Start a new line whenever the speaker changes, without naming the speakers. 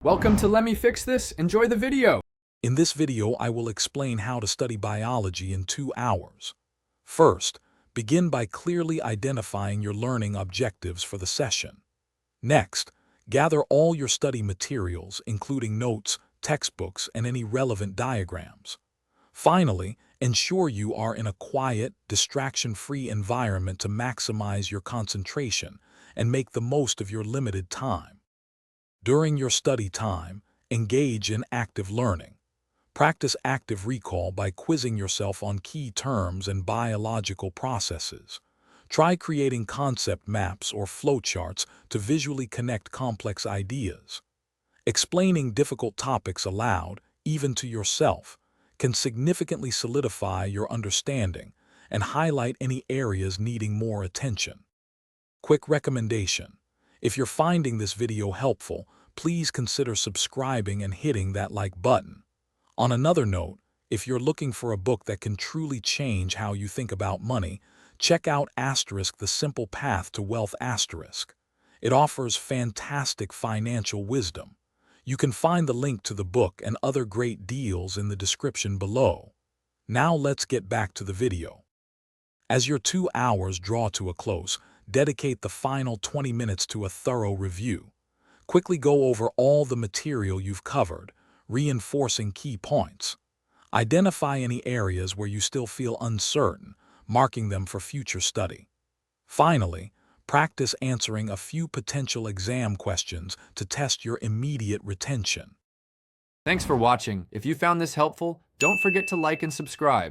Welcome to Let Me Fix This. Enjoy the video.
In this video, I will explain how to study biology in 2 hours. First, begin by clearly identifying your learning objectives for the session. Next, gather all your study materials, including notes, textbooks, and any relevant diagrams. Finally, ensure you are in a quiet, distraction-free environment to maximize your concentration and make the most of your limited time. During your study time, engage in active learning. Practice active recall by quizzing yourself on key terms and biological processes. Try creating concept maps or flowcharts to visually connect complex ideas. Explaining difficult topics aloud, even to yourself, can significantly solidify your understanding and highlight any areas needing more attention. Quick recommendation: if you're finding this video helpful, please consider subscribing and hitting that like button. On another note, if you're looking for a book that can truly change how you think about money, check out The Simple Path to Wealth. It offers fantastic financial wisdom. You can find the link to the book and other great deals in the description below. Now let's get back to the video. As your 2 hours draw to a close, dedicate the final 20 minutes to a thorough review. Quickly go over all the material you've covered, reinforcing key points. Identify any areas where you still feel uncertain, marking them for future study. Finally, practice answering a few potential exam questions to test your immediate retention.
Thanks for watching. If you found this helpful, don't forget to like and subscribe.